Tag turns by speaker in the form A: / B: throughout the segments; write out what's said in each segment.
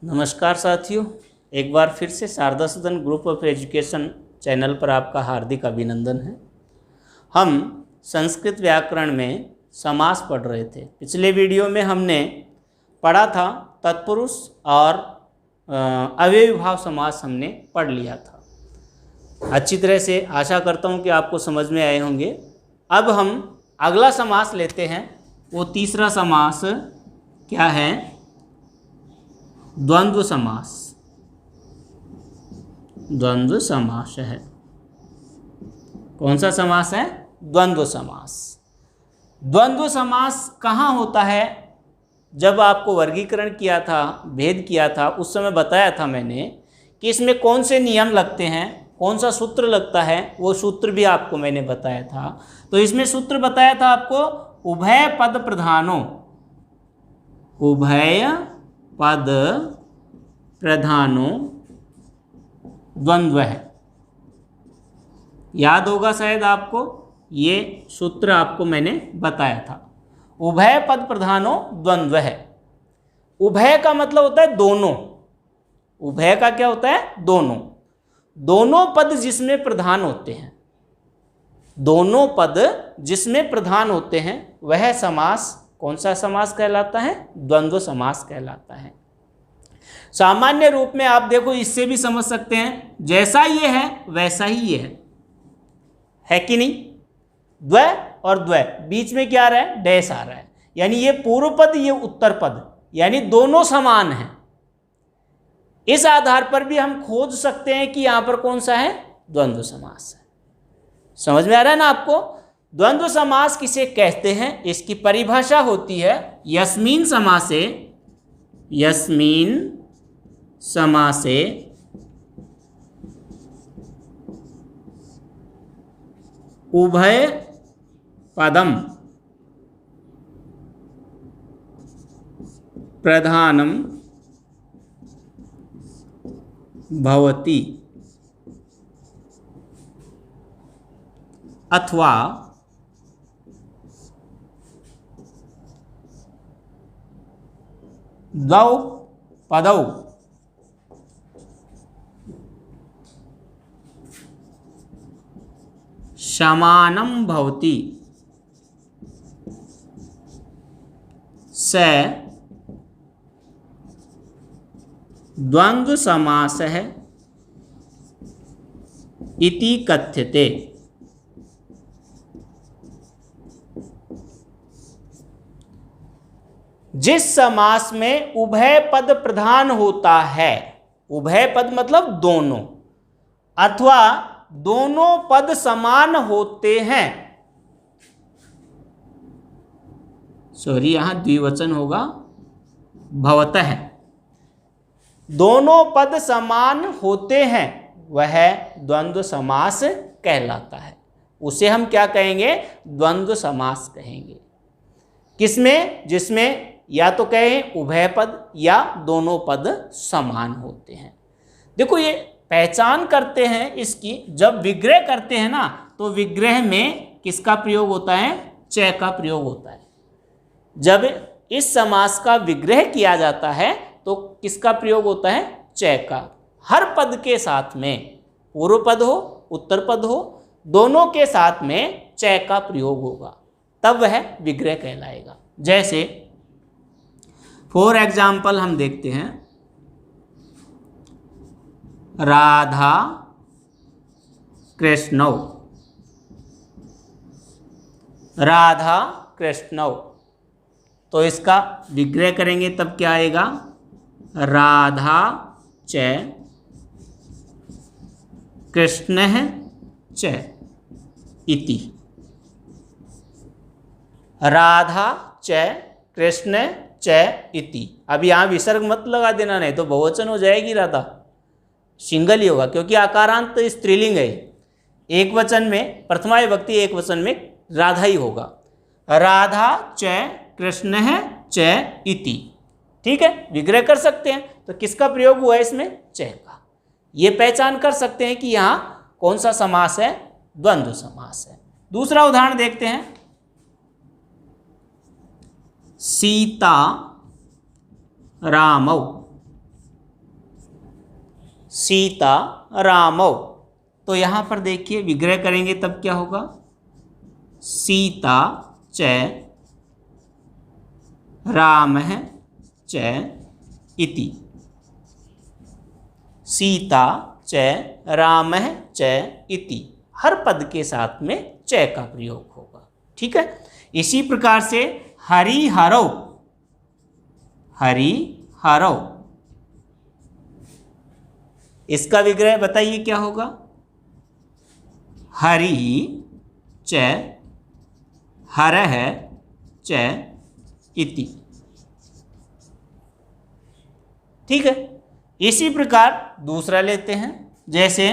A: नमस्कार साथियों, एक बार फिर से शारदा सदन ग्रुप ऑफ एजुकेशन चैनल पर आपका हार्दिक अभिनंदन है। हम संस्कृत व्याकरण में समास पढ़ रहे थे। पिछले वीडियो में हमने पढ़ा था तत्पुरुष और अव्ययीभाव समास हमने पढ़ लिया था अच्छी तरह से। आशा करता हूँ कि आपको समझ में आए होंगे। अब हम अगला समास लेते हैं। वो तीसरा समास क्या है? द्वंद्व समास। द्वंद्व समास है। कौन सा समास है? द्वंद्व समास। द्वंद्व समास कहाँ होता है? जब आपको वर्गीकरण किया था, भेद किया था, उस समय बताया था मैंने कि इसमें कौन से नियम लगते हैं, कौन सा सूत्र लगता है। वो सूत्र भी आपको मैंने बताया था। तो इसमें सूत्र बताया था आपको, उभय पद प्रधानो। उभय पद प्रधानो द्वंद्व है। याद होगा शायद आपको, ये सूत्र आपको मैंने बताया था। उभय पद प्रधानो द्वंद्व है। उभय का मतलब होता है दोनों। उभय का क्या होता है? दोनों। दोनों पद जिसमें प्रधान होते हैं, दोनों पद जिसमें प्रधान होते हैं, वह समास कौन सा समास कहलाता है? द्वंद्व समास कहलाता है। सामान्य रूप में आप देखो, इससे भी समझ सकते हैं, जैसा ये है वैसा ही ये है कि नहीं? द्वय और द्वय, बीच में क्या आ रहा है? डैश आ रहा है। यानी ये पूर्व पद, ये उत्तर पद, यानी दोनों समान हैं। इस आधार पर भी हम खोज सकते हैं कि यहां पर कौन सा है? द्वंद्व समास है। समझ में आ रहा है ना आपको? द्वंद्व समास किसे कहते हैं? इसकी परिभाषा होती है यस्मिन समासे, यस्मिन समासे उभय पदम प्रधानम भवति अथवा द्वौ पदौ समानं भवति स द्वंद्व समासः इति कथ्यते। जिस समास में उभय पद प्रधान होता है, उभय पद मतलब दोनों, अथवा दोनों पद समान होते हैं, सॉरी यहां द्विवचन होगा, भवतः, दोनों पद समान होते हैं, वह द्वंद्व समास कहलाता है। उसे हम क्या कहेंगे? द्वंद्व समास कहेंगे। किसमें? जिसमें या तो कहें उभय पद या दोनों पद समान होते हैं। देखो, ये पहचान करते हैं इसकी, जब विग्रह करते हैं ना, तो विग्रह में किसका प्रयोग होता है? च का प्रयोग होता है। जब इस समास का विग्रह किया जाता है तो किसका प्रयोग होता है? च का। हर पद के साथ में, पूर्व पद हो उत्तर पद हो, दोनों के साथ में च का प्रयोग होगा, तब वह विग्रह कहलाएगा। जैसे फॉर एग्जाम्पल हम देखते हैं, राधा कृष्णौ। राधा कृष्णौ, तो इसका विग्रह करेंगे तब क्या आएगा? राधा च कृष्णः च इति। राधा च कृष्ण च इति। अब यहाँ विसर्ग मत लगा देना, नहीं तो बहुवचन हो जाएगी राधा, सिंगल ही होगा, क्योंकि आकारांत स्त्रीलिंग है। एक वचन में, प्रथमा विभक्ति एक वचन में राधा ही होगा। राधा च कृष्ण च इति। ठीक है, विग्रह कर सकते हैं। तो किसका प्रयोग हुआ है इसमें? च का। ये पहचान कर सकते हैं कि यहाँ कौन सा समास है? द्वंद्व समास है। दूसरा उदाहरण देखते हैं, सीता रामौ। सीता रामौ। तो यहाँ पर देखिए विग्रह करेंगे तब क्या होगा, सीता च रामः च इति। सीता च रामः च इति, हर पद के साथ में च का प्रयोग होगा। ठीक है। इसी प्रकार से हरिहरौ, हरिहरौ, इसका विग्रह बताइए क्या होगा, हरि च हरः च इति। ठीक है। इसी प्रकार दूसरा लेते हैं, जैसे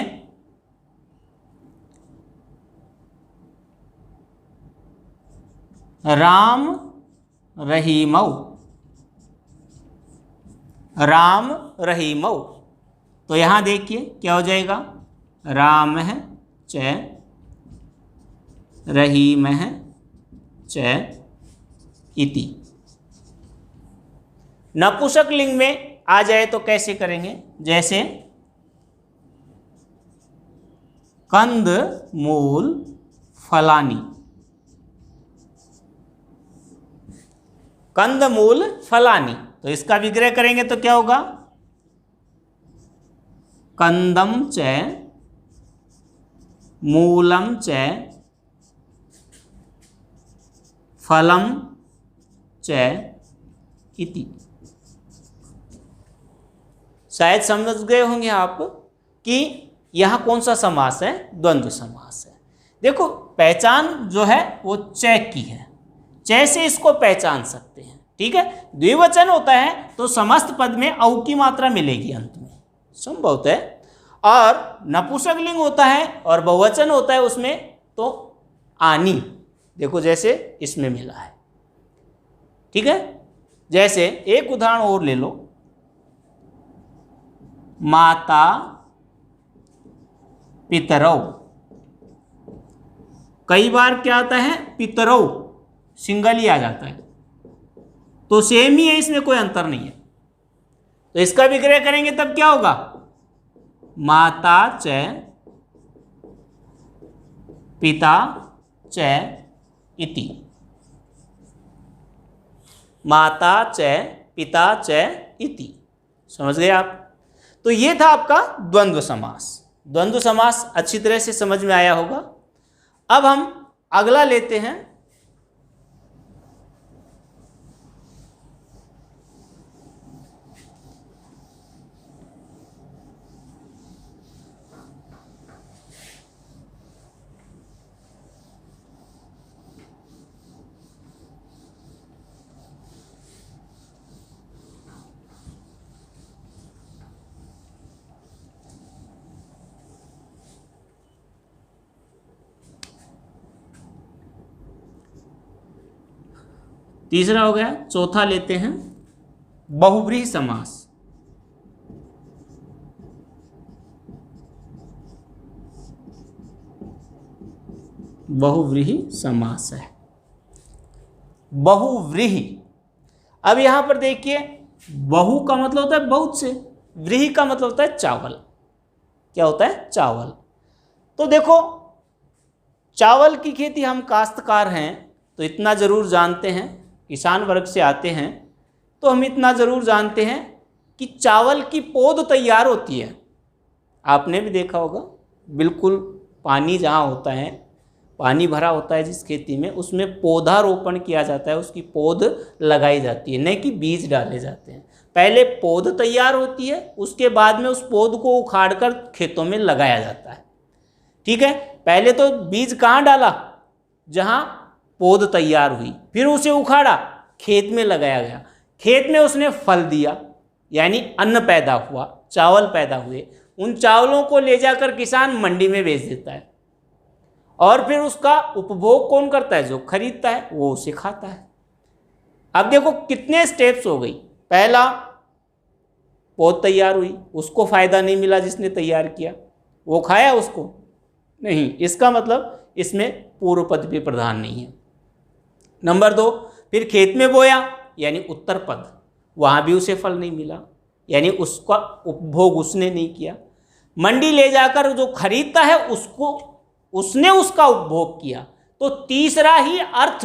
A: राम रहीमौ, राम रहीमौ। तो यहां देखिए क्या हो जाएगा, रामः च रहीमः च इति। नपुंसक लिंग में आ जाए तो कैसे करेंगे, जैसे कंद मूल फलानी, कंद मूल फलानी। तो इसका विग्रह करेंगे तो क्या होगा, कंदम च मूलम च फलम च इति। शायद समझ गए होंगे आप कि यहां कौन सा समास है, द्वंद्व समास है। देखो पहचान जो है वो च की है, च से इसको पहचान सकते हैं। ठीक है। द्विवचन होता है तो समस्त पद में औ की मात्रा मिलेगी अंत में, संभवतः है। और नपुंसक लिंग होता है और बहुवचन होता है उसमें तो आनी, देखो जैसे इसमें मिला है। ठीक है। जैसे एक उदाहरण और ले लो, माता पितरौ। कई बार क्या आता है, पितरौ सिंगल ही आ जाता है, तो सेम ही है, इसमें कोई अंतर नहीं है। तो इसका विग्रह करेंगे तब क्या होगा, माता च पिता च इति। माता च पिता च इति। समझ गए आप। तो ये था आपका द्वंद्व समास। द्वंद्व समास अच्छी तरह से समझ में आया होगा। अब हम अगला लेते हैं, तीसरा हो गया, चौथा लेते हैं बहुव्रीहि समास। बहुव्रीहि समास है, बहुव्रीहि। अब यहां पर देखिए, बहु का मतलब होता है बहुत से, व्रीहि का मतलब होता है चावल। क्या होता है, चावल। तो देखो चावल की खेती, हम काश्तकार हैं तो इतना जरूर जानते हैं, किसान वर्ग से आते हैं तो हम इतना ज़रूर जानते हैं कि चावल की पौध तैयार होती है। आपने भी देखा होगा, बिल्कुल पानी जहाँ होता है, पानी भरा होता है जिस खेती में, उसमें पौधारोपण किया जाता है, उसकी पौध लगाई जाती है, नहीं कि बीज डाले जाते हैं। पहले पौध तैयार होती है, उसके बाद में उस पौध को उखाड़कर खेतों में लगाया जाता है। ठीक है। पहले तो बीज कहाँ डाला, जहाँ पौध तैयार हुई, फिर उसे उखाड़ा, खेत में लगाया गया, खेत में उसने फल दिया, यानी अन्न पैदा हुआ, चावल पैदा हुए। उन चावलों को ले जाकर किसान मंडी में बेच देता है, और फिर उसका उपभोग कौन करता है, जो खरीदता है वो उसे खाता है। अब देखो कितने स्टेप्स हो गई। पहला पौध तैयार हुई, उसको फायदा नहीं मिला, जिसने तैयार किया वो खाया उसको नहीं, इसका मतलब इसमें पूर्व पद भी प्रधान नहीं है। नंबर 2, फिर खेत में बोया, यानी उत्तर पद, वहाँ भी उसे फल नहीं मिला, यानी उसका उपभोग उसने नहीं किया। मंडी ले जाकर जो खरीदता है उसको, उसने उसका उपभोग किया। तो तीसरा ही अर्थ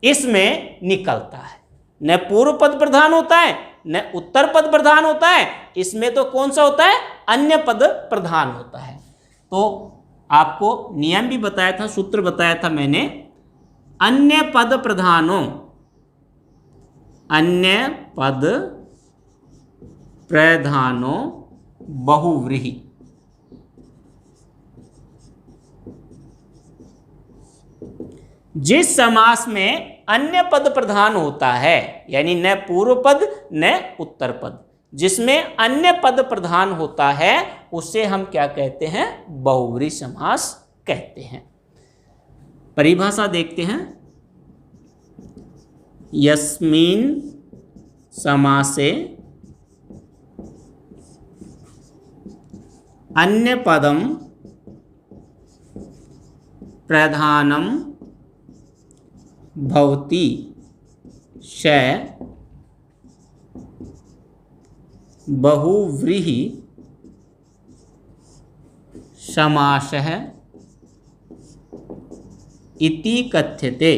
A: इसमें निकलता है। न पूर्व पद प्रधान होता है न उत्तर पद प्रधान होता है, इसमें तो कौन सा होता है, अन्य पद प्रधान होता है। तो आपको नियम भी बताया था, सूत्र बताया था मैंने, अन्य पद प्रधानों, अन्य पद प्रधानों बहुव्रीहि। जिस समास में अन्य पद प्रधान होता है, यानी न पूर्व पद न उत्तर पद, जिसमें अन्य पद प्रधान होता है, उसे हम क्या कहते हैं, बहुव्रीहि समास कहते हैं। परिभाषा देखते हैं। यस्मिन् समासे अन्य पदम प्रधानम भवति स बहुव्रीहि समासः इति कथ्यते।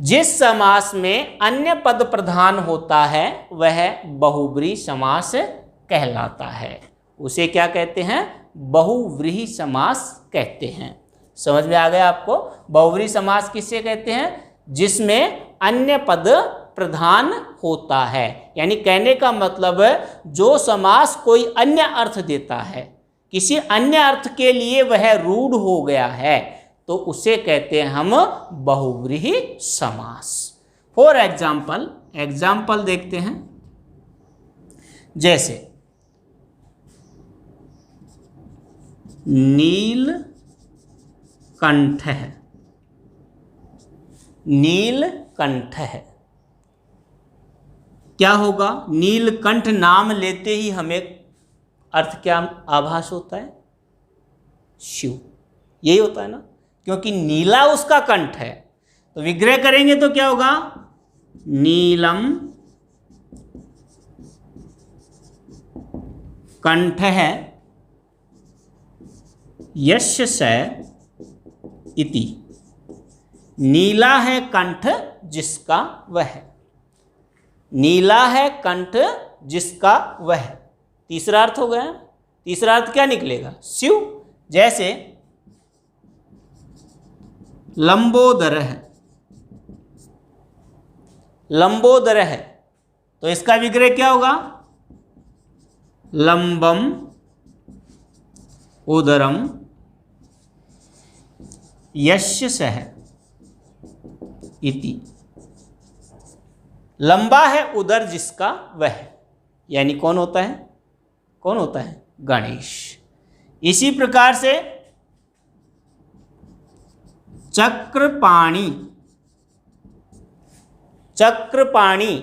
A: जिस समास में अन्य पद प्रधान होता है वह बहुव्रीहि समास कहलाता है, उसे क्या कहते हैं, बहुव्रीहि समास कहते हैं। समझ में आ गया आपको। बहुव्रीहि समास किससे कहते हैं, जिसमें अन्य पद प्रधान होता है, यानी कहने का मतलब जो समास कोई अन्य अर्थ देता है, किसी अन्य अर्थ के लिए वह रूढ़ हो गया है, तो उसे कहते हैं हम बहुव्रीहि समास। फॉर एग्जाम्पल, एग्जाम्पल देखते हैं। जैसे नीलकंठ है, नीलकंठ है, क्या होगा, नीलकंठ नाम लेते ही हमें अर्थ क्या आभास होता है, शिव, यही होता है ना, क्योंकि नीला उसका कंठ है। तो विग्रह करेंगे तो क्या होगा, नीलम कंठ है यस्य स इति। नीला है कंठ जिसका वह, नीला है कंठ जिसका वह, तीसरा अर्थ हो गया। तीसरा अर्थ क्या निकलेगा, शिव। जैसे लंबोदर है, लंबोदर है, तो इसका विग्रह क्या होगा, लंबम उदरम यस्य सः इति। लंबा है उदर जिसका वह, यानी कौन होता है, कौन होता है, गणेश। इसी प्रकार से चक्रपाणि, चक्रपाणि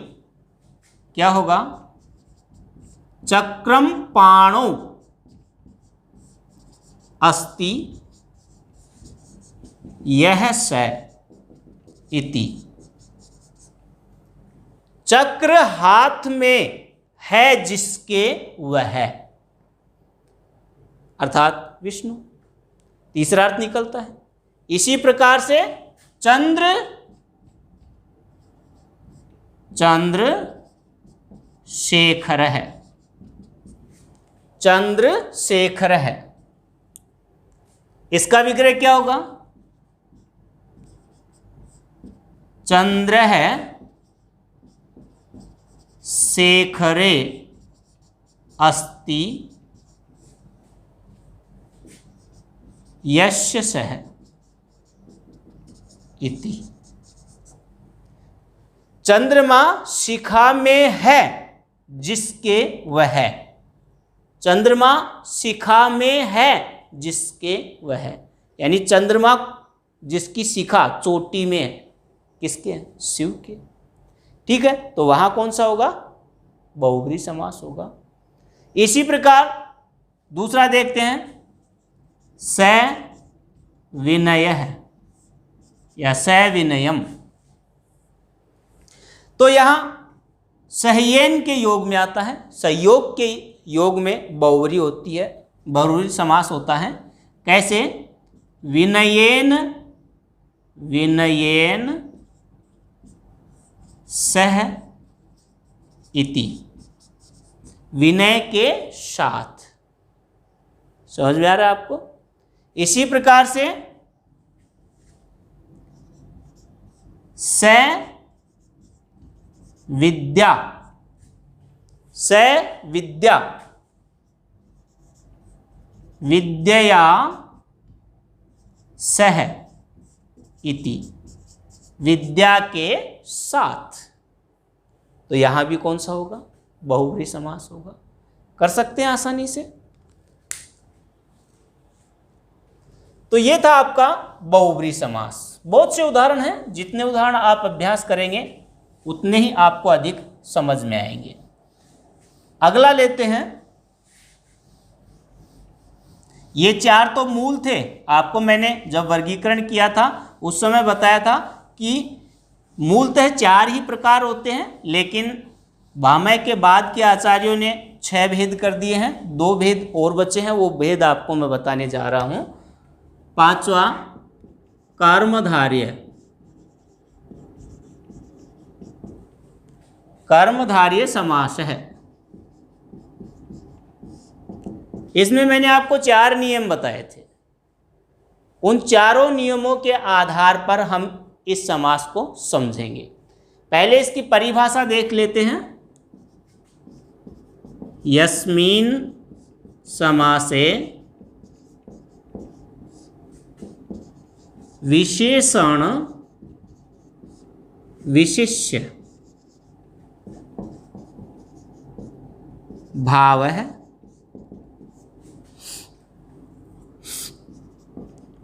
A: क्या होगा, चक्रम पाणौ अस्ति यह स इति। चक्र हाथ में है जिसके वह, अर्थात विष्णु, तीसरा अर्थ निकलता है। इसी प्रकार से चंद्र, चंद्र शेखर है, चंद्र शेखर है, इसका विग्रह क्या होगा, चंद्र है शेखरे अस्ति यस्य सः इति। चंद्रमा शिखा में है जिसके वह, चंद्रमा शिखा में है जिसके वह, यानी चंद्रमा जिसकी शिखा चोटी में है, किसके, शिव के। ठीक है, तो वहां कौन सा होगा, बहुव्रीहि समास होगा। इसी प्रकार दूसरा देखते हैं, स विनय या स विनयम, तो यहाँ सहयेन के योग में आता है, सहयोग के योग में बहुव्रीहि होती है, बहुव्रीहि समास होता है। कैसे? विनयेन, विनयेन सह इति, विनय के साथ। समझ में आ रहा है आपको? इसी प्रकार से स विद्या, स विद्या, विद्यया सह इति, विद्या के साथ। तो यहां भी कौन सा होगा? बहुव्रीहि समास होगा। कर सकते हैं आसानी से। तो ये था आपका बहुव्रीहि समास। बहुत से उदाहरण हैं, जितने उदाहरण आप अभ्यास करेंगे उतने ही आपको अधिक समझ में आएंगे। अगला लेते हैं। ये 4 तो मूल थे। आपको मैंने जब वर्गीकरण किया था उस समय बताया था कि मूलतः 4 ही प्रकार होते हैं, लेकिन भामह के बाद के आचार्यों ने 6 भेद कर दिए हैं। 2 भेद और बचे हैं, वो भेद आपको मैं बताने जा रहा हूं। 5वां कर्मधारय, कर्मधारय समास है। इसमें मैंने आपको 4 नियम बताए थे। उन चारों नियमों के आधार पर हम इस समास को समझेंगे। पहले इसकी परिभाषा देख लेते हैं। यस्मिन् समासे विशेषण विशिष्य भाव है,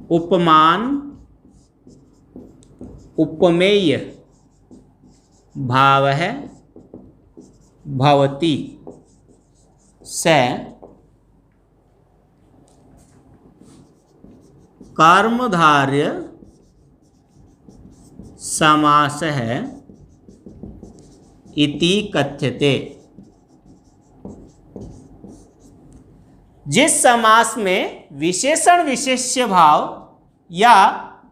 A: उपमान उपमेय भाव है, भवति स कर्मधारय समास है इति कथ्यते। जिस समास में विशेषण विशेष्य भाव या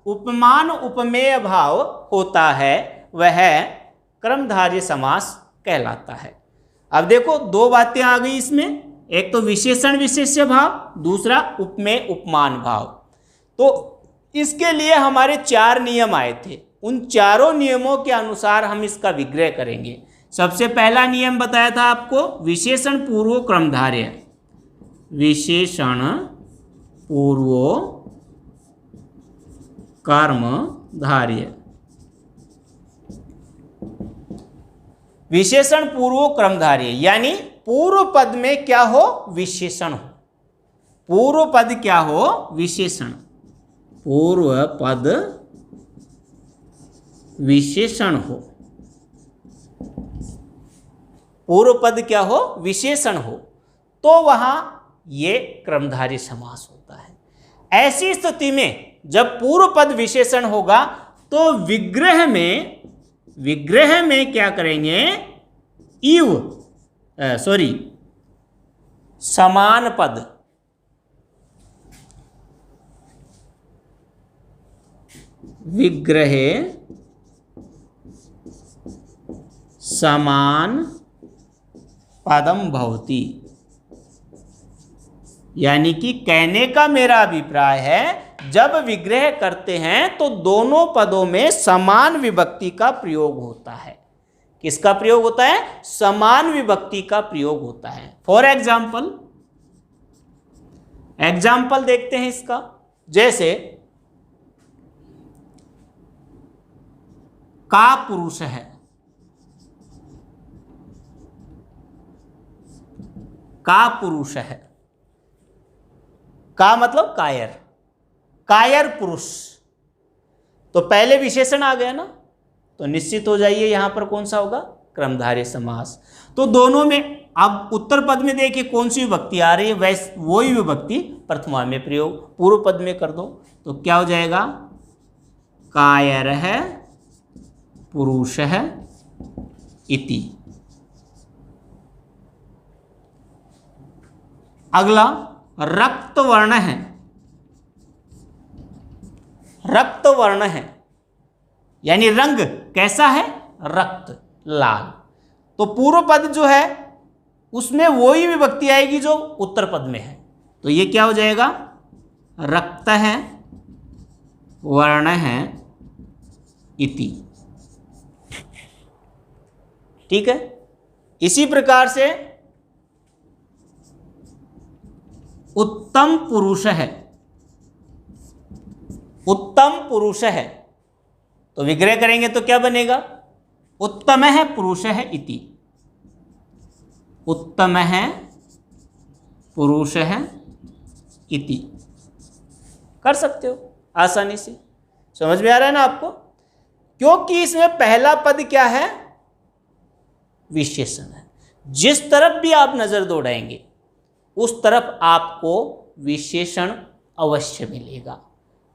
A: उपमान उपमेय भाव होता है वह कर्मधारय समास कहलाता है। अब देखो 2 बातें आ गई इसमें, एक तो विशेषण विशेष्य भाव, दूसरा उपमेय उपमान भाव। तो इसके लिए हमारे 4 नियम आए थे। उन चारों नियमों के अनुसार हम इसका विग्रह करेंगे। सबसे पहला नियम बताया था आपको, विशेषण पूर्व कर्मधारय, विशेषण पूर्व कर्मधारय, विशेषण पूर्व कर्मधारय यानी पूर्व पद में क्या हो? विशेषण हो। पूर्व पद क्या हो? विशेषण। पूर्व पद विशेषण हो। पूर्व पद क्या हो? विशेषण हो, तो वहां ये कर्मधारय समास होता है। ऐसी स्थिति में जब पूर्व पद विशेषण होगा तो विग्रह में क्या करेंगे? समान पद, विग्रहे समान पदम भवति। यानी कि कहने का मेरा अभिप्राय है, जब विग्रह करते हैं तो दोनों पदों में समान विभक्ति का प्रयोग होता है। किसका प्रयोग होता है? समान विभक्ति का प्रयोग होता है। फॉर एग्जाम्पल देखते हैं इसका। जैसे का पुरुष है, का पुरुष है, का मतलब कायर, कायर पुरुष। तो पहले विशेषण आ गया ना, तो निश्चित हो जाइए यहां पर कौन सा होगा? कर्मधारय समास। तो दोनों में अब उत्तर पद में देखिए कौन सी विभक्ति आ रही है, वैसे वही विभक्ति प्रथमा में प्रयोग पूर्व पद में कर दो तो क्या हो जाएगा? कायर है, पुरुष है, इति। अगला रक्त वर्ण है, रक्त वर्ण है यानी रंग कैसा है, रक्त, लाल। तो पूर्व पद जो है उसमें वही विभक्ति आएगी जो उत्तर पद में है, तो ये क्या हो जाएगा, रक्त है वर्ण है इति। ठीक है। इसी प्रकार से उत्तम पुरुष है, उत्तम पुरुष है, तो विग्रह करेंगे तो क्या बनेगा, उत्तम है पुरुष है इति। उत्तम है पुरुष है इति कर सकते हो आसानी से। समझ में आ रहा है ना आपको, क्योंकि इसमें पहला पद क्या है, विशेषण है। जिस तरफ भी आप नजर दौड़ाएंगे उस तरफ आपको विशेषण अवश्य मिलेगा,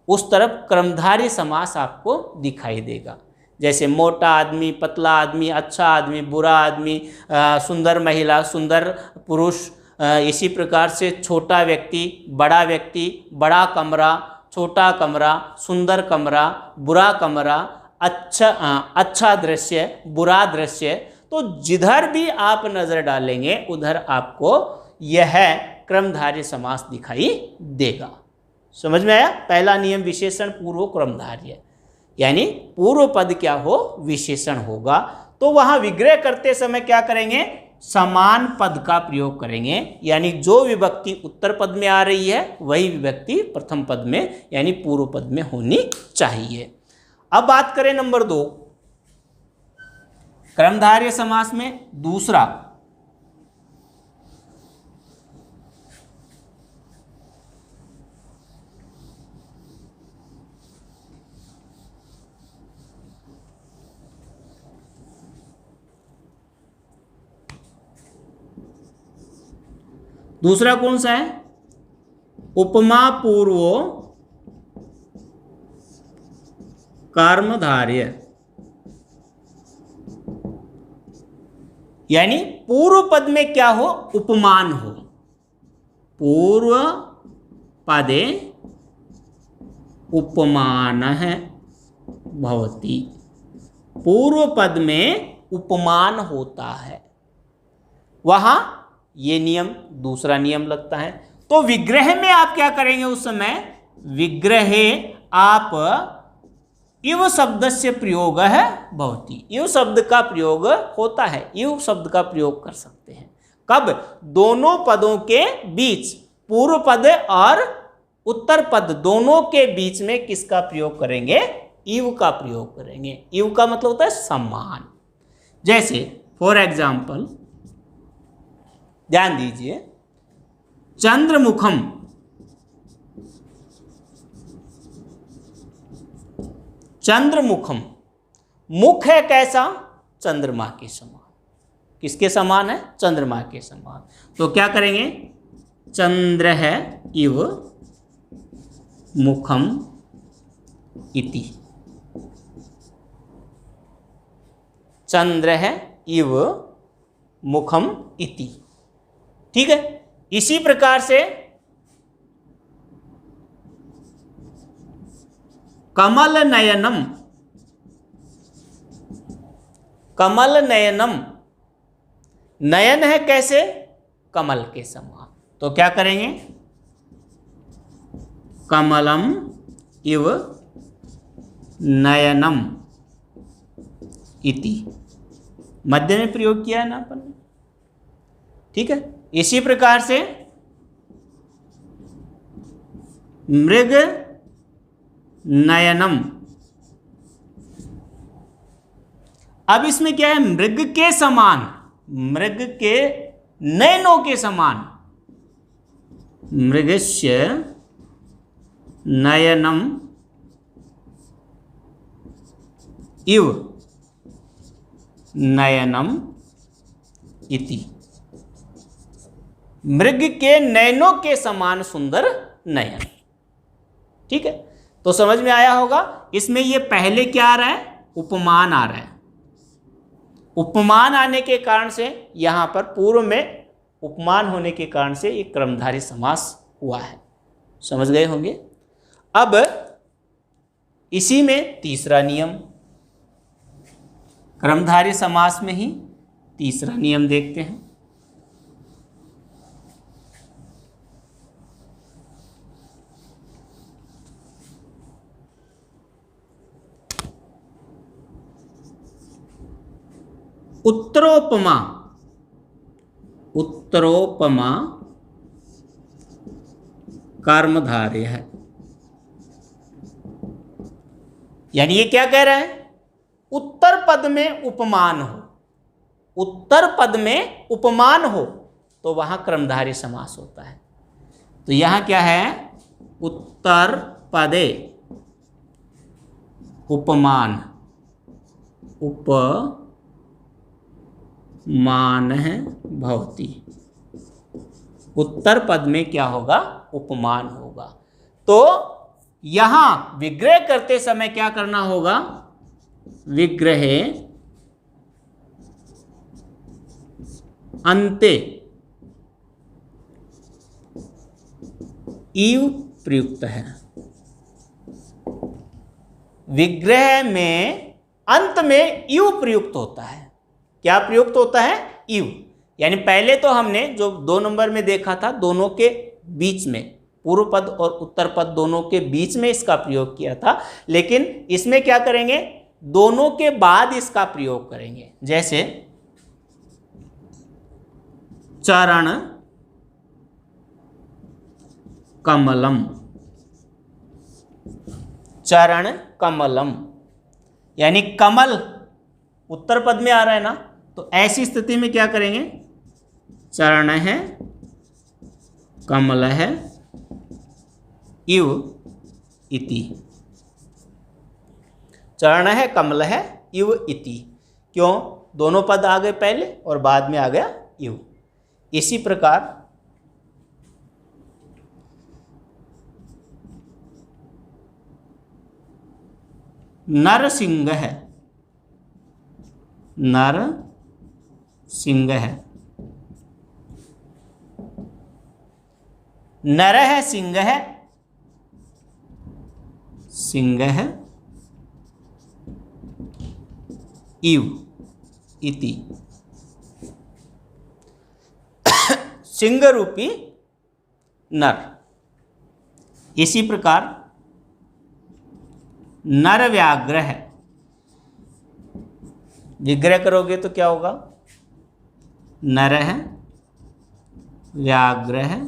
A: उस तरफ कर्मधारय समास आपको दिखाई देगा। जैसे मोटा आदमी, पतला आदमी, अच्छा आदमी, बुरा आदमी, सुंदर महिला, सुंदर पुरुष, इसी प्रकार से छोटा व्यक्ति, बड़ा कमरा, छोटा कमरा, सुंदर कमरा, बुरा कमरा, अच्छा दृश्य, बुरा दृश्य। तो जिधर भी आप नजर डालेंगे उधर आपको यह क्रमधारय समास दिखाई देगा। समझ में आया, पहला नियम विशेषण पूर्व क्रमधारय, यानी पूर्व पद क्या हो, विशेषण होगा। तो वहां विग्रह करते समय क्या करेंगे, समान पद का प्रयोग करेंगे, यानी जो विभक्ति उत्तर पद में आ रही है वही विभक्ति प्रथम पद में यानी पूर्व पद में होनी चाहिए। अब बात करें नंबर 2, क्रमधारय समास में दूसरा, दूसरा कौन सा है, उपमा पूर्व कर्मधारय, यानी पूर्व पद में क्या हो, उपमान हो। पूर्व पदे उपमान है भवति, पूर्व पद में उपमान होता है, वहां ये नियम दूसरा नियम लगता है। तो विग्रह में आप क्या करेंगे, उस समय विग्रहे आप इव शब्द से प्रयोग है भवति, इव शब्द का प्रयोग होता है, इव शब्द का प्रयोग कर सकते हैं। कब, दोनों पदों के बीच, पूर्व पद और उत्तर पद दोनों के बीच में किसका प्रयोग करेंगे, इव का प्रयोग करेंगे। इव का मतलब होता है समान। जैसे फॉर एग्जाम्पल ध्यान दीजिए, चंद्रमुखम, चंद्रमुखम, मुख है कैसा, चंद्रमा के समान। किसके समान है, चंद्रमा के समान। तो क्या करेंगे, चंद्र है इव मुखम इति, चंद्र है इव मुखम इति। ठीक है। इसी प्रकार से कमल नयनम, कमल नयनम, नयन है कैसे, कमल के समान। तो क्या करेंगे, कमलम इव नयनम इति, मध्य में प्रयोग किया है ना अपन ने। ठीक है। इसी प्रकार से मृग नयनम, अब इसमें क्या है, मृग के समान, मृग के नयनों के समान, मृगस्य नयनम इव नयनम इति, मृग के नयनों के समान सुंदर नयन। ठीक है। तो समझ में आया होगा। इसमें ये पहले क्या आ रहा है, उपमान आ रहा है। उपमान आने के कारण से यहां पर पूर्व में उपमान होने के कारण से ये कर्मधारय समास हुआ है। समझ गए होंगे। अब इसी में तीसरा नियम, कर्मधारय समास में ही तीसरा नियम देखते हैं। उत्तरोपमा, उत्तरोपमा कर्मधारय है। यानी ये क्या कह रहा है, उत्तर पद में उपमान हो, उत्तर पद में उपमान हो तो वहां कर्मधारय समास होता है। तो यहां क्या है, उत्तर पदे उपमान, उपमान है भवति, उत्तर पद में क्या होगा, उपमान होगा। तो यहां विग्रह करते समय क्या करना होगा, विग्रह अन्ते इव प्रयुक्त है। विग्रह में अंत में इव प्रयुक्त होता है। क्या प्रयुक्त होता है, इव। यानी पहले तो हमने जो 2 नंबर में देखा था, दोनों के बीच में, पूर्व पद और उत्तर पद दोनों के बीच में इसका प्रयोग किया था, लेकिन इसमें क्या करेंगे, दोनों के बाद इसका प्रयोग करेंगे। जैसे चरण कमलम, चरण कमलम, यानी कमल उत्तर पद में आ रहा है ना, तो ऐसी स्थिति में क्या करेंगे, चरण है, कमल है, इव इति, चरण है, कमल है, इव इति। क्यों, दोनों पद आ गए पहले और बाद में आ गया इव। इसी प्रकार नरसिंह है, नर सिंह है, नर है, सिंह है, सिंह है, इव इति, सिंह रूपी नर। इसी प्रकार नर व्याघ्र है, विग्रह करोगे तो क्या होगा, नर है, व्याघ्र है,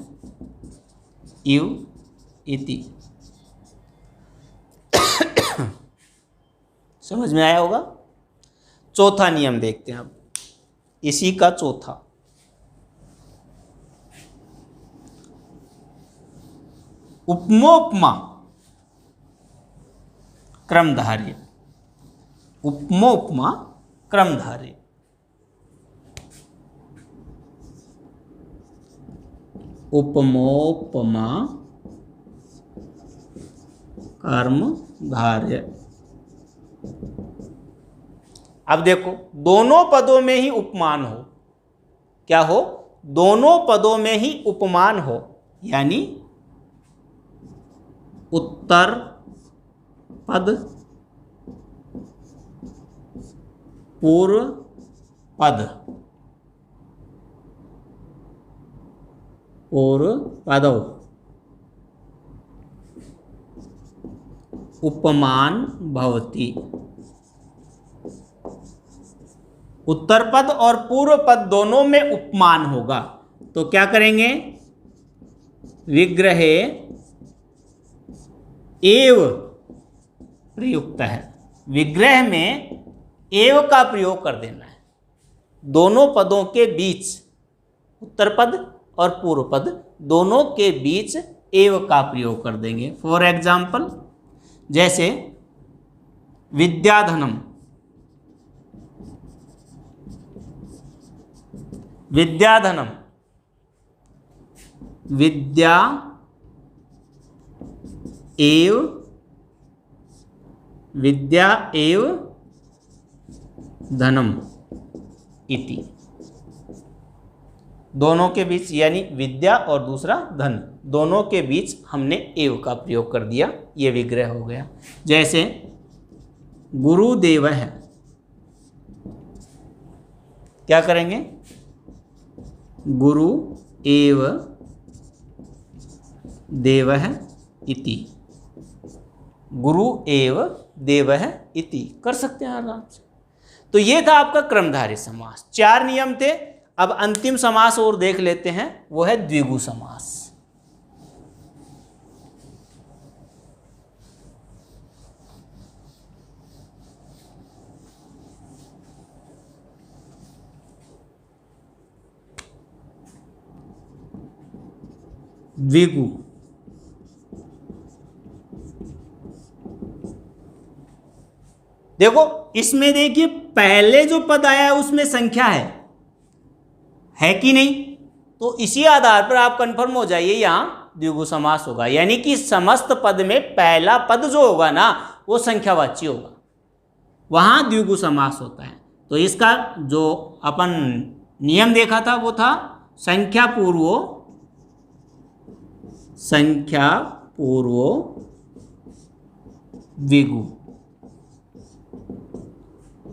A: इव इति। समझ में आया होगा। चौथा नियम देखते हैं अब, इसी का चौथा, उपमोपमा क्रमधार्य, उपमोपमा क्रमधार्य। उपमोपमा कर्मधार्य। अब देखो, दोनों पदों में ही उपमान हो, क्या हो, दोनों पदों में ही उपमान हो, यानी उत्तर पद, पूर्व पद, पूर्व पदौ उपमान भवति। उत्तर पद और पूर्व पद दोनों में उपमान होगा, तो क्या करेंगे, विग्रहे एव प्रयुक्त है, विग्रह में एव का प्रयोग कर देना है। दोनों पदों के बीच, उत्तर पद और पूर्व पद दोनों के बीच एव का प्रयोग कर देंगे। फॉर एग्जाम्पल, जैसे विद्याधनम, विद्याधनम, विद्या एव, विद्या एव धनम, इति। दोनों के बीच यानी विद्या और दूसरा धन, दोनों के बीच हमने एव का प्रयोग कर दिया, ये विग्रह हो गया। जैसे गुरुदेव है, क्या करेंगे? गुरु एव देवः इति, गुरु एव देवः इति कर सकते हैं आराम से। तो ये था आपका क्रमधारय समास। 4 नियम थे। अब अंतिम समास और देख लेते हैं, वो है द्विगु समास। द्विगु देखो, इसमें देखिए पहले जो पद आया है उसमें संख्या है कि नहीं? तो इसी आधार पर आप कंफर्म हो जाइए, यहां द्विगु समास होगा। यानी कि समस्त पद में पहला पद जो होगा ना वो संख्यावाची होगा, वहां द्विगु समास होता है। तो इसका जो अपन नियम देखा था वो था संख्या पूर्वो द्विगु,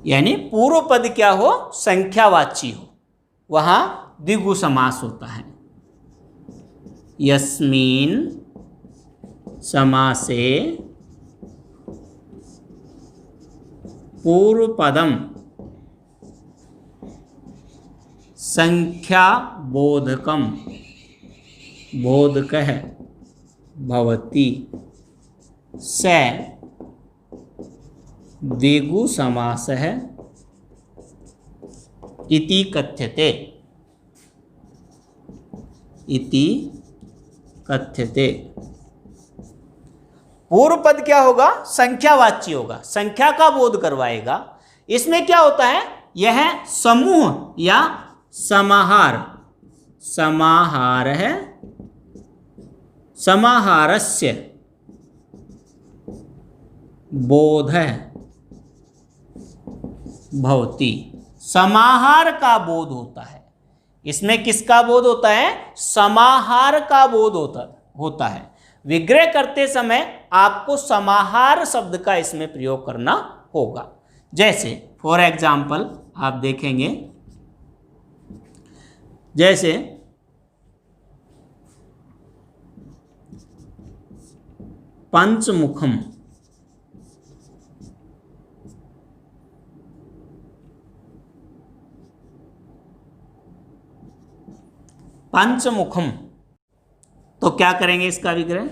A: यानी पूर्व पद क्या हो? संख्यावाची हो, वहां द्विगु समास होता है। यस्मिन् समासे पूर्व पदम संख्या बोधकः भवति स द्विगु समासः इति कथ्यते। पूर्व पद क्या होगा? संख्यावाची होगा, संख्या का बोध करवाएगा। इसमें क्या होता है? यह समूह या समाहार है, समाहारस्य बोधः भवति, समाहार का बोध होता है। इसमें किसका बोध होता है? समाहार का बोध होता है। विग्रह करते समय आपको समाहार शब्द का इसमें प्रयोग करना होगा। जैसे फॉर एग्जाम्पल आप देखेंगे, जैसे पंचमुखम, पंचमुखम, तो क्या करेंगे इसका विग्रह?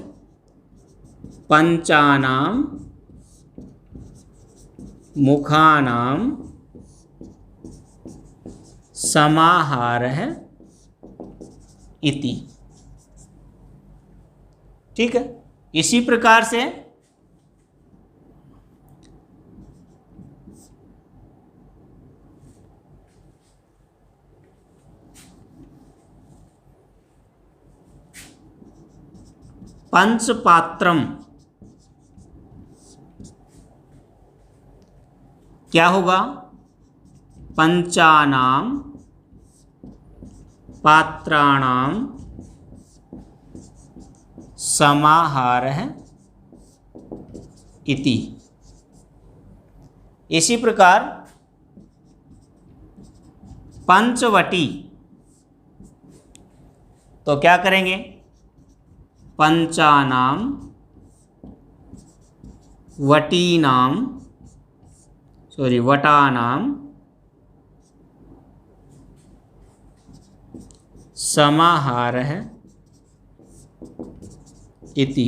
A: पंचानाम मुखानाम समाहारः इति। ठीक है, इसी प्रकार से पंचपात्रम, क्या होगा? पंचानाम पात्राणाम समाहारः इति। इसी प्रकार पंचवटी, तो क्या करेंगे? पंचानाम वटानाम समाहारः इति।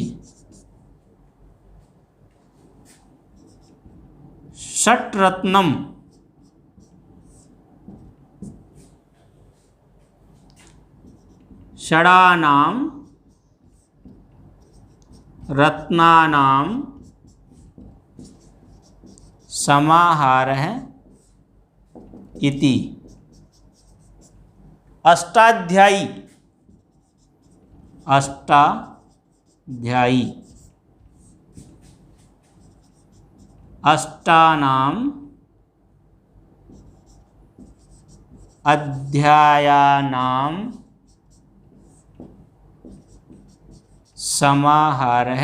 A: षट्रत्नम, षडानाम रत्नानां समाहारः इति। अष्टाध्यायी, अष्टानां अध्यायानां समाहारः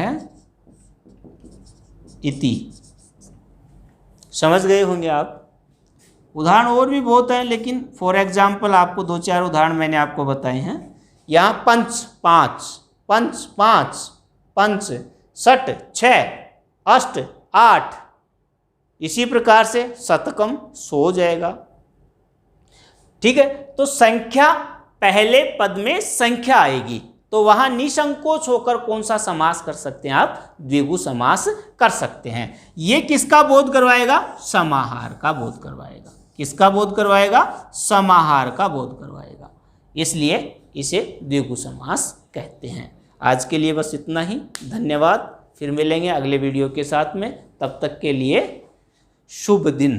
A: इति। समझ गए होंगे आप। उदाहरण और भी बहुत हैं, लेकिन फॉर एग्जाम्पल आपको 2-4 उदाहरण मैंने आपको बताए हैं। यहाँ पंच 5, पंच 5, पंच षट 6, अष्ट 8, इसी प्रकार से शतकम 100 हो जाएगा। ठीक है, तो संख्या पहले पद में संख्या आएगी, तो वहां निसंकोच होकर कौन सा समास कर सकते हैं आप? द्विगु समास कर सकते हैं। ये किसका बोध करवाएगा? समाहार का बोध करवाएगा। किसका बोध करवाएगा? समाहार का बोध करवाएगा, इसलिए इसे द्विगु समास कहते हैं। आज के लिए बस इतना ही। धन्यवाद। फिर मिलेंगे अगले वीडियो के साथ में। तब तक के लिए शुभ दिन।